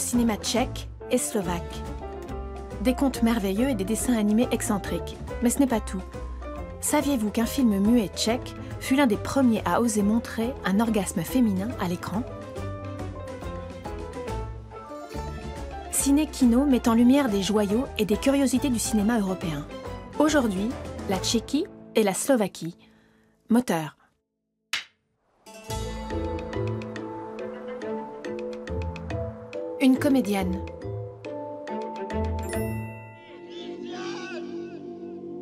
cinéma tchèque et slovaque. Des contes merveilleux et des dessins animés excentriques. Mais ce n'est pas tout. Saviez-vous qu'un film muet tchèque fut l'un des premiers à oser montrer un orgasme féminin à l'écran? Ciné Kino met en lumière des joyaux et des curiosités du cinéma européen. Aujourd'hui, la Tchéquie et la Slovaquie. Moteur. Une comédienne.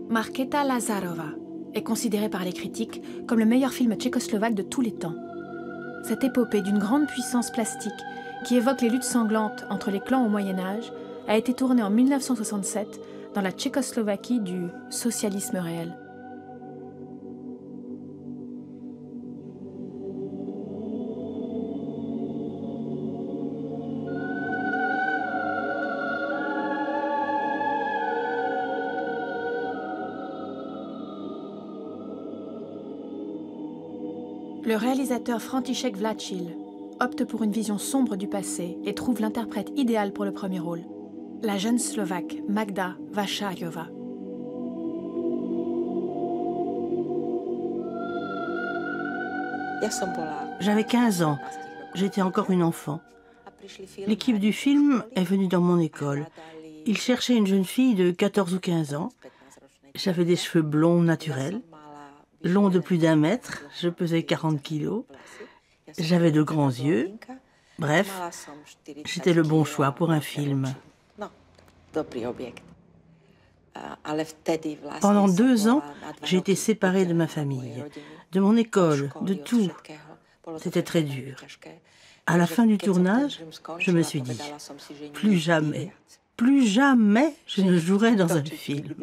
Markéta Lazarova est considérée par les critiques comme le meilleur film tchécoslovaque de tous les temps. Cette épopée d'une grande puissance plastique qui évoque les luttes sanglantes entre les clans au Moyen-Âge a été tournée en 1967 dans la Tchécoslovaquie du socialisme réel. Le réalisateur František Vlačil opte pour une vision sombre du passé et trouve l'interprète idéale pour le premier rôle, la jeune Slovaque Magda Vašáriová. J'avais 15 ans, j'étais encore une enfant. L'équipe du film est venue dans mon école. Ils cherchaient une jeune fille de 14 ou 15 ans. J'avais des cheveux blonds naturels, longs de plus d'1 mètre, je pesais 40 kilos. J'avais de grands yeux. Bref, j'étais le bon choix pour un film. Pendant 2 ans, j'ai été séparée de ma famille, de mon école, de tout. C'était très dur. À la fin du tournage, je me suis dit, plus jamais je ne jouerai dans un film.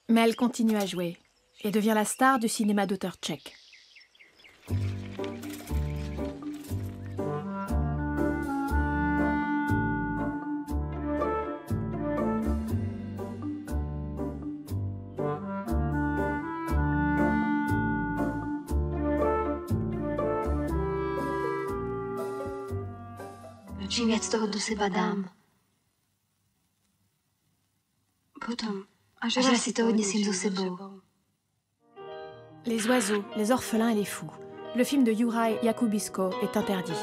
Mais elle continue à jouer et devient la star du cinéma d'auteur tchèque. Čím víc toho do seba dám, potom, až si to odnesím za sebou. Les oiseaux, les orphelins et les fous. Le film de Juraj Jakubisko est interdit.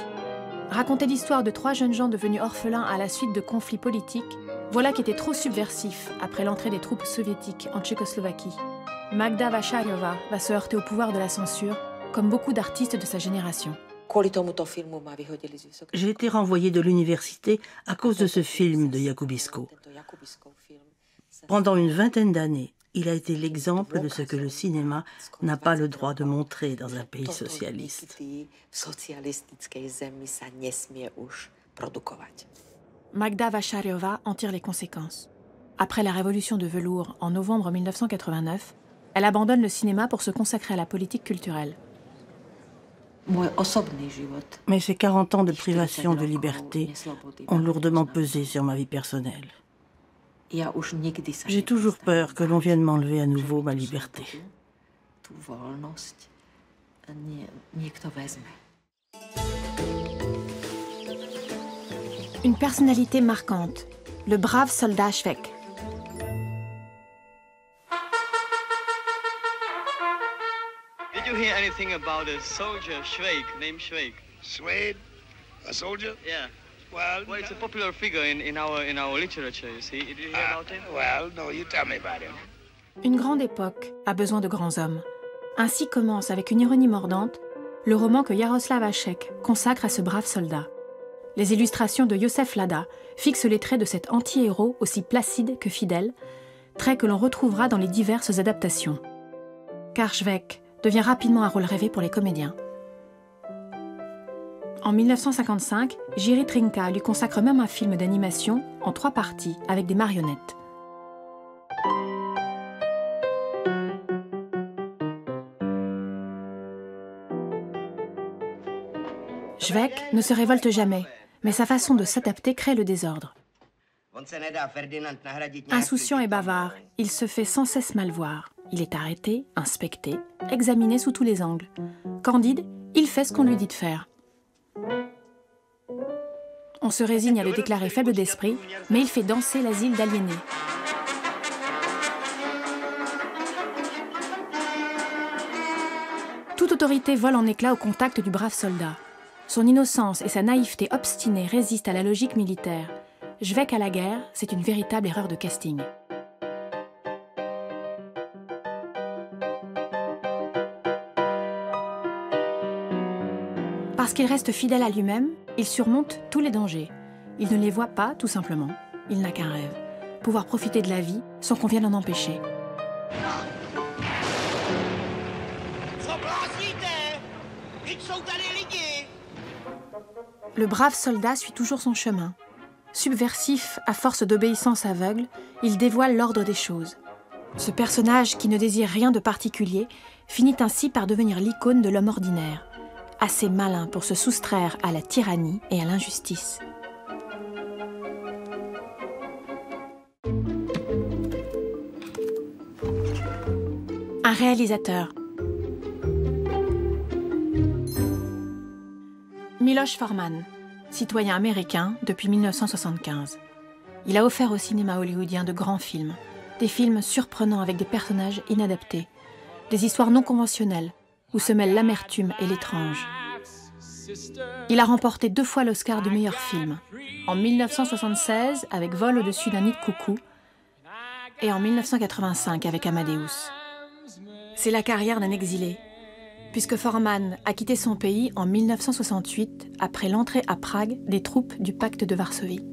Raconter l'histoire de 3 jeunes gens devenus orphelins à la suite de conflits politiques, voilà qui était trop subversif après l'entrée des troupes soviétiques en Tchécoslovaquie. Magda Vašáriová va se heurter au pouvoir de la censure, comme beaucoup d'artistes de sa génération. J'ai été renvoyée de l'université à cause de ce film de Jakubisko. Pendant une 20aine d'années, il a été l'exemple de ce que le cinéma n'a pas le droit de montrer dans un pays socialiste. Magda Vašáriová en tire les conséquences. Après la révolution de velours en novembre 1989, elle abandonne le cinéma pour se consacrer à la politique culturelle. Mais ces 40 ans de privation de liberté ont lourdement pesé sur ma vie personnelle. J'ai toujours peur que l'on vienne m'enlever à nouveau ma liberté. Une personnalité marquante, le brave soldat Švek. Did you hear anything about a soldier Švejk named Švejk? Swede? A soldier? Yeah. Well, It's a popular figure in our literature, you see. Did you hear about him? Well, no, you tell me about him. Une grande époque a besoin de grands hommes. Ainsi commence, avec une ironie mordante, le roman que Jaroslav Hašek consacre à ce brave soldat. Les illustrations de Josef Lada fixent les traits de cet anti-héros aussi placide que fidèle, traits que l'on retrouvera dans les diverses adaptations. Car Švejk devient rapidement un rôle rêvé pour les comédiens. En 1955, Jiří Trnka lui consacre même un film d'animation en 3 parties avec des marionnettes. Švejk ne se révolte jamais, mais sa façon de s'adapter crée le désordre. Insouciant et bavard, il se fait sans cesse mal voir. Il est arrêté, inspecté, examiné sous tous les angles. Candide, il fait ce qu'on lui dit de faire. On se résigne à le déclarer faible d'esprit, mais il fait danser l'asile d'aliénés. Toute autorité vole en éclats au contact du brave soldat. Son innocence et sa naïveté obstinée résistent à la logique militaire. Švec à la guerre, c'est une véritable erreur de casting. Parce qu'il reste fidèle à lui-même, il surmonte tous les dangers. Il ne les voit pas, tout simplement. Il n'a qu'un rêve. Pouvoir profiter de la vie sans qu'on vienne l'en empêcher. Le brave soldat suit toujours son chemin. Subversif à force d'obéissance aveugle, il dévoile l'ordre des choses. Ce personnage, qui ne désire rien de particulier, finit ainsi par devenir l'icône de l'homme ordinaire, assez malin pour se soustraire à la tyrannie et à l'injustice. Un réalisateur. Miloš Forman, citoyen américain depuis 1975. Il a offert au cinéma hollywoodien de grands films, des films surprenants avec des personnages inadaptés, des histoires non conventionnelles où se mêlent l'amertume et l'étrange. Il a remporté 2 fois l'Oscar du meilleur film, en 1976 avec Vol au-dessus d'un nid de coucou et en 1985 avec Amadeus. C'est la carrière d'un exilé, puisque Forman a quitté son pays en 1968 après l'entrée à Prague des troupes du pacte de Varsovie.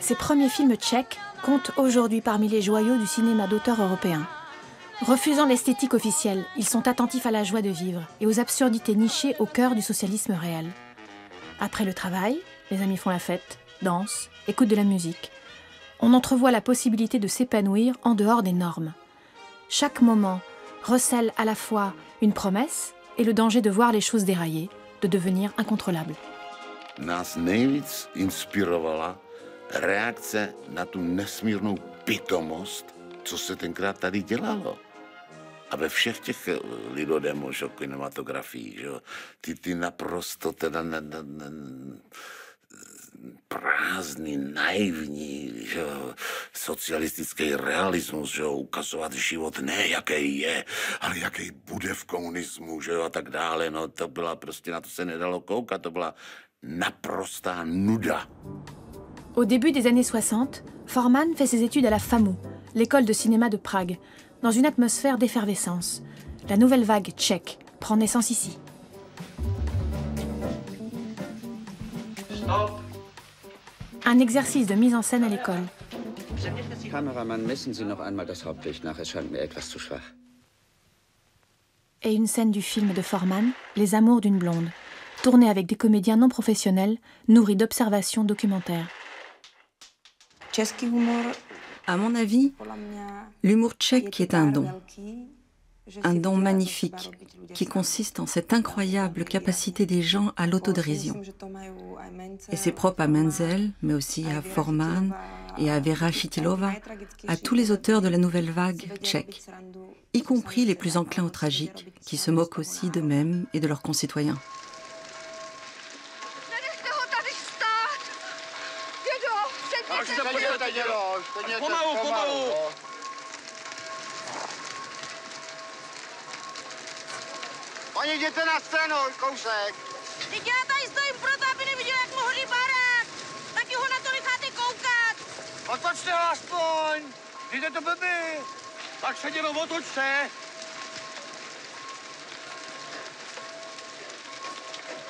Ses premiers films tchèques comptent aujourd'hui parmi les joyaux du cinéma d'auteur européen. Refusant l'esthétique officielle, ils sont attentifs à la joie de vivre et aux absurdités nichées au cœur du socialisme réel. Après le travail, les amis font la fête, dansent, écoutent de la musique. On entrevoit la possibilité de s'épanouir en dehors des normes. Chaque moment recèle à la fois une promesse et le danger de voir les choses dérailler, de devenir incontrôlables. Nás nejvíc inspirovala reakce na tu nesmírnou pitomost, co se tenkrát tady dělalo. A ve všech těch lidodemo, kinematografii, ty naprosto teda prázdný, naivní, socialistický realismus, ukazovat život ne jaký je, ale jaký bude v komunismu, a tak dále. No, to byla prostě, na to se nedalo koukat, to byla naprostá nuda. Au début des années 60, Forman fait ses études à la FAMU, l'école de cinéma de Prague, dans une atmosphère d'effervescence. La nouvelle vague tchèque prend naissance ici. Un exercice de mise en scène à l'école. Kameramann, messen Sie noch einmal das Hauptlicht nach, es scheint mir etwas zu schwach. Et une scène du film de Forman, Les Amours d'une blonde, tournée avec des comédiens non professionnels, nourris d'observations documentaires. À mon avis, l'humour tchèque est un don magnifique, qui consiste en cette incroyable capacité des gens à l'autodérision. Et c'est propre à Menzel, mais aussi à Forman et à Vera Chytilova, à tous les auteurs de la nouvelle vague tchèque, y compris les plus enclins au tragique, qui se moquent aussi d'eux-mêmes et de leurs concitoyens. Oni, jděte na scénu, kousek. Teď já tady stojím proto, aby neviděl, jak mu hodí barák. Taky ho na to necháte koukat. Otočte ho aspoň. Jde to blbý. Tak se jenom otočte.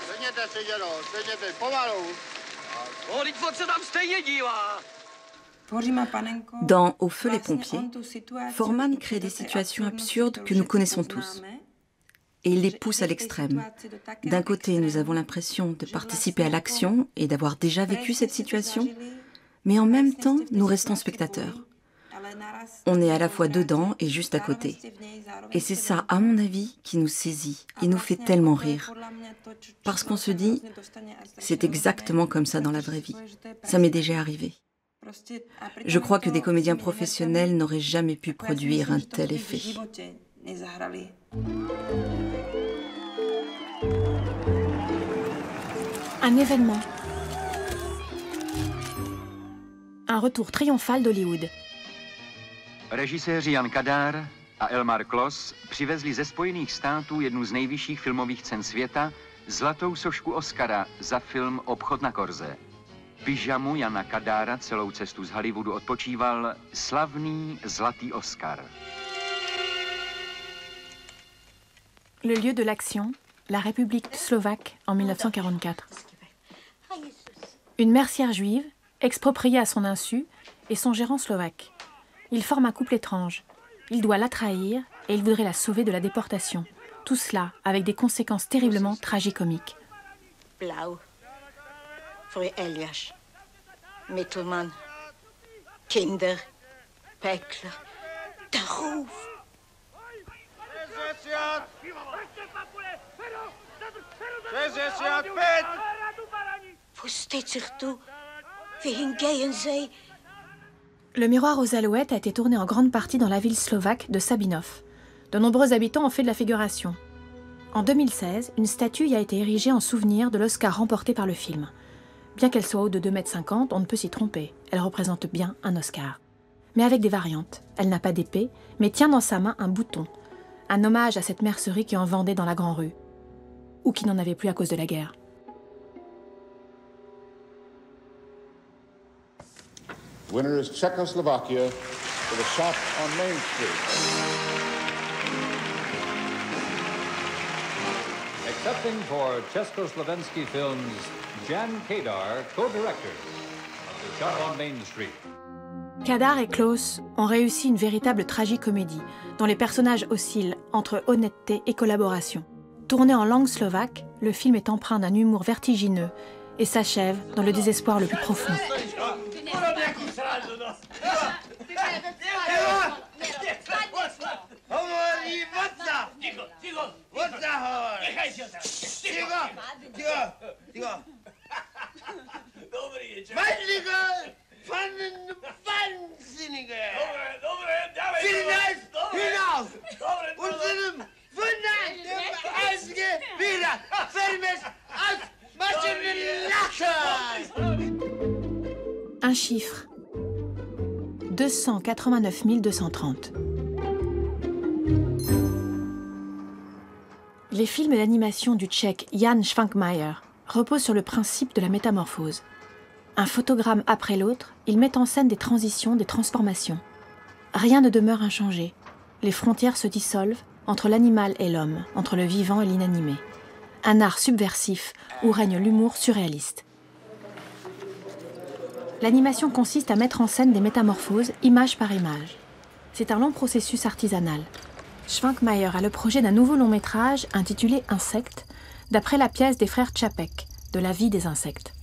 Sedněte si, dědo, sedněte, pomalu. Teď se tam stejně dívá. Dans Au feu les pompiers, Forman crée des situations absurdes que nous connaissons tous. Et il les pousse à l'extrême. D'un côté, nous avons l'impression de participer à l'action et d'avoir déjà vécu cette situation, mais en même temps, nous restons spectateurs. On est à la fois dedans et juste à côté. Et c'est ça, à mon avis, qui nous saisit et nous fait tellement rire. Parce qu'on se dit, c'est exactement comme ça dans la vraie vie. Ça m'est déjà arrivé. Je crois que des comédiens professionnels n'auraient jamais pu produire un tel effet. Un événement. Un retour triomphal d'Hollywood. Režiséři Jan Kadár a Elmar Klos přivezli ze Spojených států jednu z nejvyšších filmových cen světa, zlatou sošku Oscara za film Obchod na korze. V pyžamu Jana Kadára celou cestu z Hollywoodu odpočíval slavný zlatý Oscar. Le lieu de l'action, la République slovaque en 1944. Une mercière juive, expropriée à son insu, et son gérant slovaque. Ils forment un couple étrange. Il doit la trahir et il voudrait la sauver de la déportation. Tout cela avec des conséquences terriblement tragicomiques. Blauw. Voor Elias. Mittelman. Kinder. Pekler. De Roof. Hoe zich toe? Le miroir aux alouettes a été tourné en grande partie dans la ville slovaque de Sabinov. De nombreux habitants ont fait de la figuration. En 2016, une statue y a été érigée en souvenir de l'Oscar remporté par le film. Bien qu'elle soit haute de 2,50 m, on ne peut s'y tromper. Elle représente bien un Oscar. Mais avec des variantes. Elle n'a pas d'épée, mais tient dans sa main un bouton. Un hommage à cette mercerie qui en vendait dans la Grand Rue. Ou qui n'en avait plus à cause de la guerre. Winner is Czechoslovakia for the shot on Main Street. Accepting for Czechoslovensky films, Jan Kadar, co-director of The Shot on Main Street. Kadar et Klos ont réussi une véritable tragicomédie, dont les personnages oscillent entre honnêteté et collaboration. Tourné en langue slovaque, le film est empreint d'un humour vertigineux et s'achève dans le désespoir le plus profond. Un chiffre. 289 230. Les films d'animation du Tchèque Jan Švankmajer reposent sur le principe de la métamorphose. Un photogramme après l'autre, il met en scène des transitions, des transformations. Rien ne demeure inchangé. Les frontières se dissolvent entre l'animal et l'homme, entre le vivant et l'inanimé. Un art subversif où règne l'humour surréaliste. L'animation consiste à mettre en scène des métamorphoses, image par image. C'est un long processus artisanal. Švankmajer a le projet d'un nouveau long-métrage intitulé Insectes, d'après la pièce des frères Čapek, de la vie des insectes.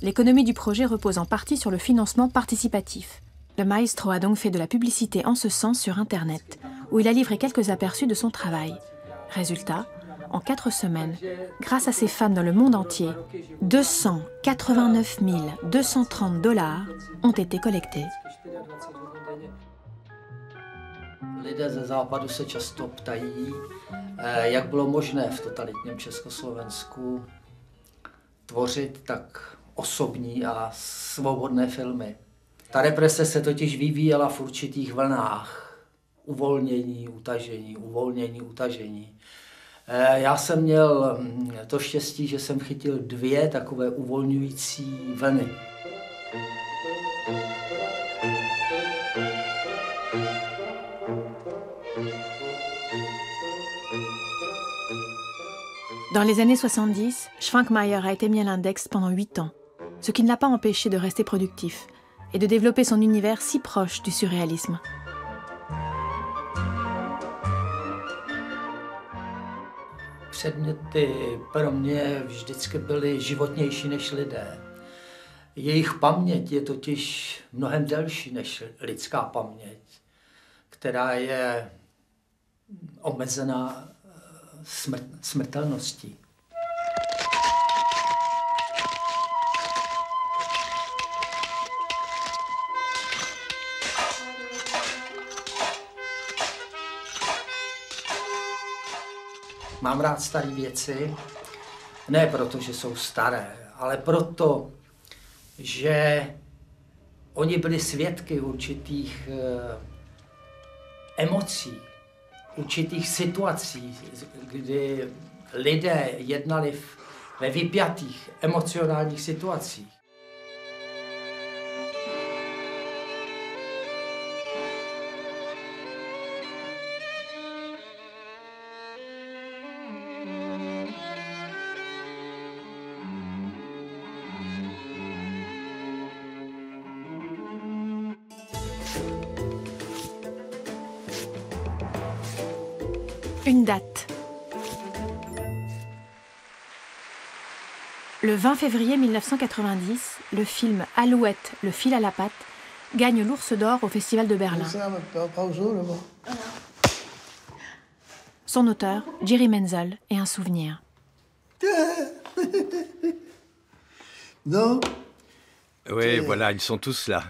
L'économie du projet repose en partie sur le financement participatif. Le maestro a donc fait de la publicité en ce sens sur Internet, où il a livré quelques aperçus de son travail. Résultat, en 4 semaines, grâce à ses fans dans le monde entier, 289 230 $ ont été collectés. Lidé ze západu se často ptají, jak bylo možné v totalitním Československu tvořit tak osobní a svobodné filmy. Ta represe se totiž vyvíjela v určitých vlnách. Uvolnění, utažení, uvolnění, utažení. Já jsem měl to štěstí, že jsem chytil 2 takové uvolňující vlny. Dans les années 70, Švankmajer a été mis à l'index pendant 8 ans, ce qui ne l'a pas empêché de rester productif et de développer son univers si proche du surréalisme. Předměty pro mě vždycky byly životnější než lidé. Jejich paměť je totiž mnohem delší než lidská paměť, která je omezená smrtelností. Mám rád staré věci Ne proto, že jsou staré, ale proto, že oni byli svědky určitých emocí, určitých situací, kdy lidé jednali ve vypjatých emocionálních situacích. Une date. Le 20 février 1990, le film Alouette, le fil à la patte, gagne l'Ours d'Or au Festival de Berlin. Son auteur, Jerry Menzel, est un souvenir. Non. Oui, voilà, ils sont tous là.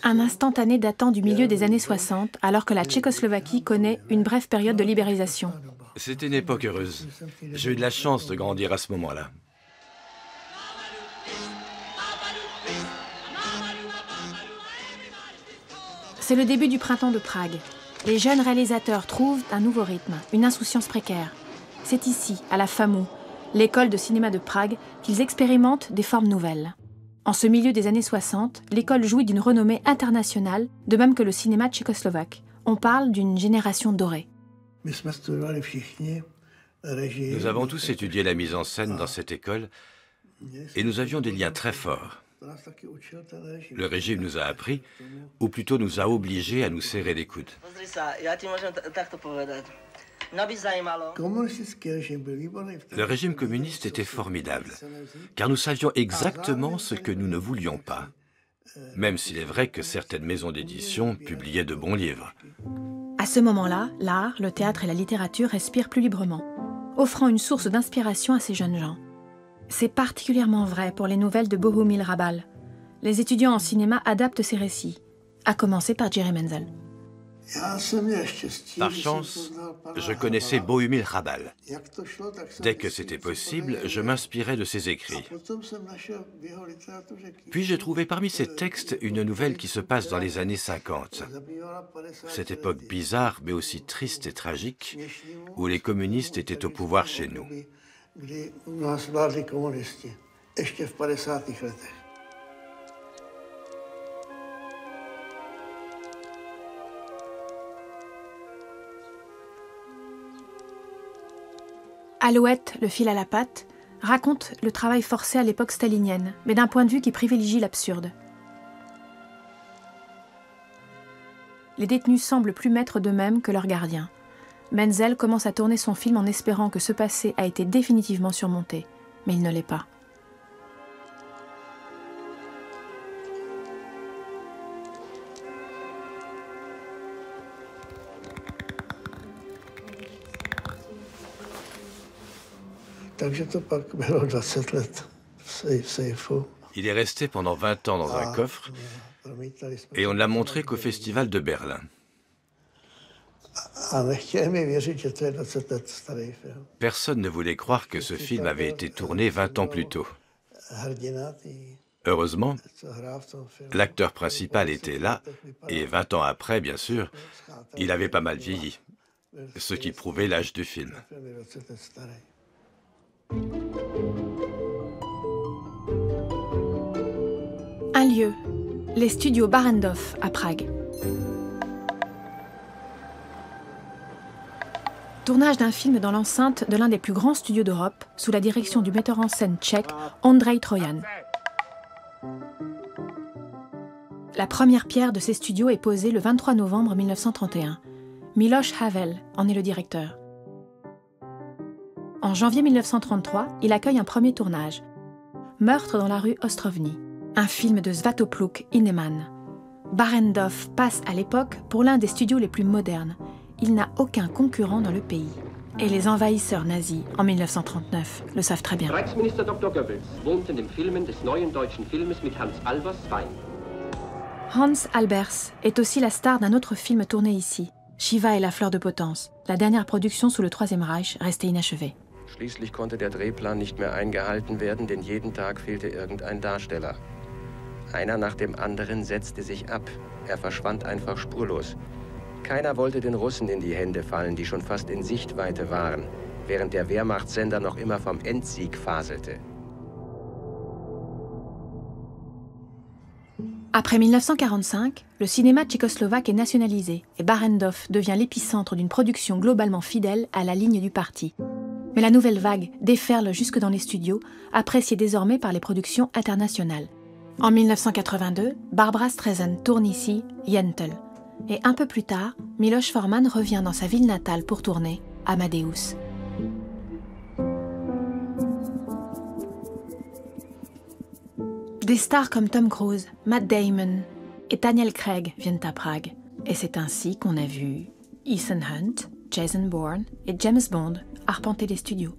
Un instantané datant du milieu des années 60, alors que la Tchécoslovaquie connaît une brève période de libéralisation. C'était une époque heureuse. J'ai eu de la chance de grandir à ce moment-là. C'est le début du printemps de Prague. Les jeunes réalisateurs trouvent un nouveau rythme, une insouciance précaire. C'est ici, à la FAMU, l'école de cinéma de Prague, qu'ils expérimentent des formes nouvelles. En ce milieu des années 60, l'école jouit d'une renommée internationale, de même que le cinéma tchécoslovaque. On parle d'une génération dorée. Nous avons tous étudié la mise en scène dans cette école et nous avions des liens très forts. Le régime nous a appris, ou plutôt nous a obligés à nous serrer les coudes. Le régime communiste était formidable, car nous savions exactement ce que nous ne voulions pas, même s'il est vrai que certaines maisons d'édition publiaient de bons livres. À ce moment-là, l'art, le théâtre et la littérature respirent plus librement, offrant une source d'inspiration à ces jeunes gens. C'est particulièrement vrai pour les nouvelles de Bohumil Hrabal. Les étudiants en cinéma adaptent ces récits, à commencer par Jerry Menzel. Par chance, je connaissais Bohumil Hrabal. Dès que c'était possible, je m'inspirais de ses écrits. Puis j'ai trouvé parmi ses textes une nouvelle qui se passe dans les années 50. Cette époque bizarre, mais aussi triste et tragique, où les communistes étaient au pouvoir chez nous. Alouette, le fil à la patte, raconte le travail forcé à l'époque stalinienne, mais d'un point de vue qui privilégie l'absurde. Les détenus semblent plus maîtres d'eux-mêmes que leurs gardiens. Menzel commence à tourner son film en espérant que ce passé a été définitivement surmonté, mais il ne l'est pas. Il est resté pendant 20 ans dans un coffre et on ne l'a montré qu'au Festival de Berlin. Personne ne voulait croire que ce film avait été tourné 20 ans plus tôt. Heureusement, l'acteur principal était là et 20 ans après, bien sûr, il avait pas mal vieilli, ce qui prouvait l'âge du film. Un lieu, les studios Barrandov à Prague. Tournage d'un film dans l'enceinte de l'un des plus grands studios d'Europe, sous la direction du metteur en scène tchèque Ondřej Trojan. La première pierre de ces studios est posée le 23 novembre 1931. Miloš Havel en est le directeur. En janvier 1933, il accueille un premier tournage. Meurtre dans la rue Ostrovny, un film de Svatopluk Heinemann. Barrandov passe à l'époque pour l'un des studios les plus modernes. Il n'a aucun concurrent dans le pays. Et les envahisseurs nazis, en 1939, le savent très bien. Reichsminister Dr. Goebbels wohnte in den Filmen des neuen deutschen Filmes mit Hans Albers Wein. Hans Albers est aussi la star d'un autre film tourné ici, Shiva et la fleur de potence, la dernière production sous le Troisième Reich restée inachevée. Schließlich konnte der Drehplan nicht mehr eingehalten werden, denn jeden Tag fehlte irgendein Darsteller. Einer nach dem anderen setzte sich ab. Er verschwand einfach spurlos. Keiner wollte den Russen in die Hände fallen, die schon fast in Sichtweite waren, während der Wehrmachtssender noch immer vom Endsieg faselte. Après 1945, le cinéma tchécoslovaque est nationalisé et Barrandov devient l'épicentre d'une production globalement fidèle à la ligne du parti. Mais la nouvelle vague déferle jusque dans les studios, appréciée désormais par les productions internationales. En 1982, Barbra Streisand tourne ici Yentl. Et un peu plus tard, Miloš Forman revient dans sa ville natale pour tourner Amadeus. Des stars comme Tom Cruise, Matt Damon et Daniel Craig viennent à Prague. Et c'est ainsi qu'on a vu Ethan Hunt, Jason Bourne et James Bond arpenter les studios.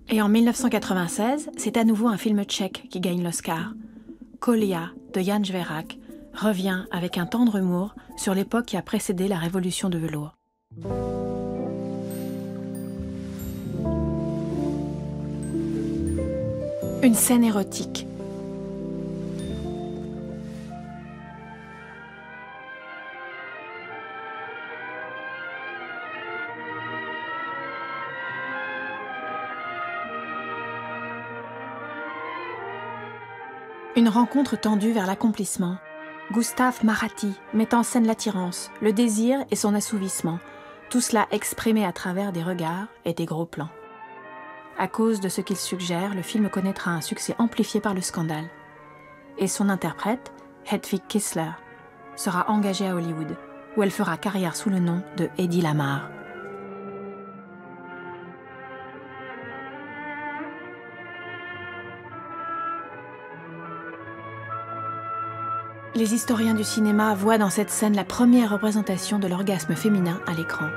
Et en 1996, c'est à nouveau un film tchèque qui gagne l'Oscar. Kolia de Jan Žverák revient avec un tendre humour sur l'époque qui a précédé la révolution de velours. Une scène érotique. Une rencontre tendue vers l'accomplissement. Gustave Marathi met en scène l'attirance, le désir et son assouvissement, tout cela exprimé à travers des regards et des gros plans. À cause de ce qu'il suggère, le film connaîtra un succès amplifié par le scandale. Et son interprète, Hedwig Kissler, sera engagée à Hollywood, où elle fera carrière sous le nom de Hedy Lamarr. Les historiens du cinéma voient dans cette scène la première représentation de l'orgasme féminin à l'écran.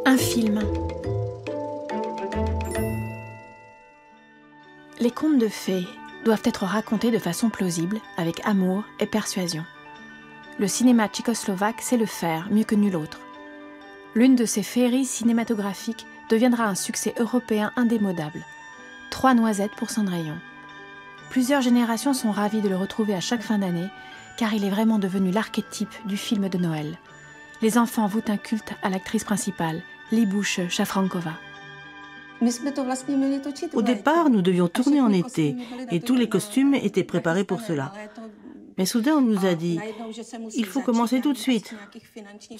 Un film. Les contes de fées doivent être racontés de façon plausible, avec amour et persuasion. Le cinéma tchécoslovaque sait le faire mieux que nul autre. L'une de ces féeries cinématographiques deviendra un succès européen indémodable. 3 noisettes pour Cendrillon. Plusieurs générations sont ravies de le retrouver à chaque fin d'année, car il est vraiment devenu l'archétype du film de Noël. Les enfants vouent un culte à l'actrice principale, Libouche Shafrankova. Au départ, nous devions tourner en été et tous les costumes étaient préparés pour cela. Mais soudain, on nous a dit « il faut commencer tout de suite ».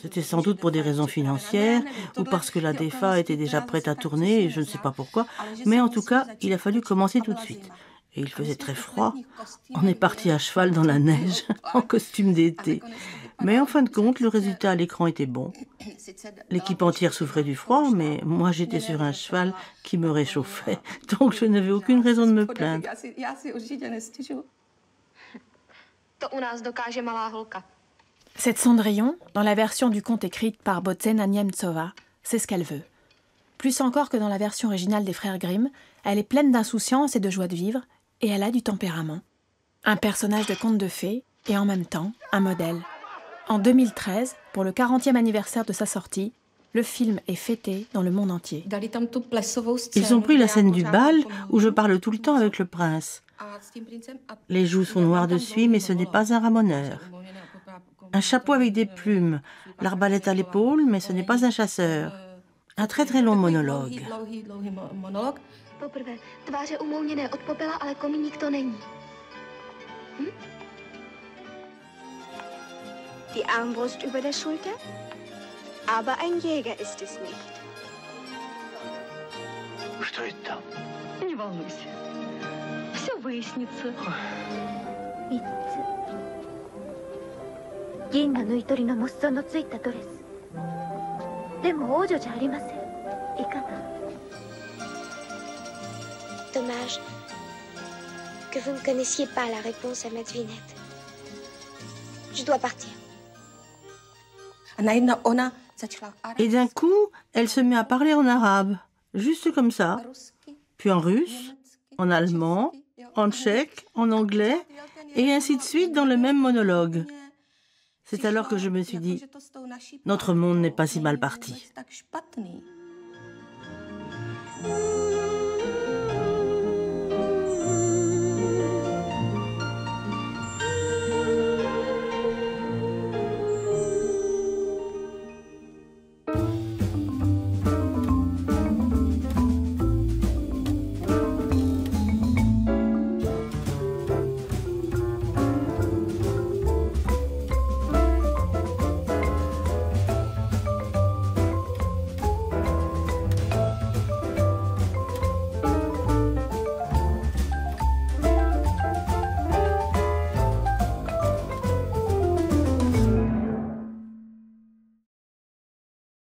C'était sans doute pour des raisons financières ou parce que la DEFA était déjà prête à tourner, je ne sais pas pourquoi, mais en tout cas, il a fallu commencer tout de suite. Et il faisait très froid. On est parti à cheval dans la neige, en costume d'été. Mais en fin de compte, le résultat à l'écran était bon. L'équipe entière souffrait du froid, mais moi j'étais sur un cheval qui me réchauffait. Donc je n'avais aucune raison de me plaindre. Cette Cendrillon, dans la version du conte écrite par Bodzena Niemcova, c'est ce qu'elle veut. Plus encore que dans la version originale des frères Grimm, elle est pleine d'insouciance et de joie de vivre, et elle a du tempérament. Un personnage de conte de fées, et en même temps, un modèle. En 2013, pour le 40e anniversaire de sa sortie, le film est fêté dans le monde entier. Ils ont pris la scène du bal où je parle tout le temps avec le prince. Les joues sont noires dessus, mais ce n'est pas un ramoneur. Un chapeau avec des plumes, l'arbalète à l'épaule, mais ce n'est pas un chasseur. Un très très long monologue. Die Armbrust über der Schulter? Aber ein Jäger ist es nicht. Что это там? Не волнуйся. Все выяснится. Видите? 銀河縫い取りのモッソンのついたドレス。でも王女じゃありません。いかが？ Dommage que vous ne connaissiez pas la réponse à ma devinette. Je dois partir. Et d'un coup, elle se met à parler en arabe, juste comme ça, puis en russe, en allemand, en tchèque, en anglais, et ainsi de suite dans le même monologue. C'est alors que je me suis dit, notre monde n'est pas si mal parti.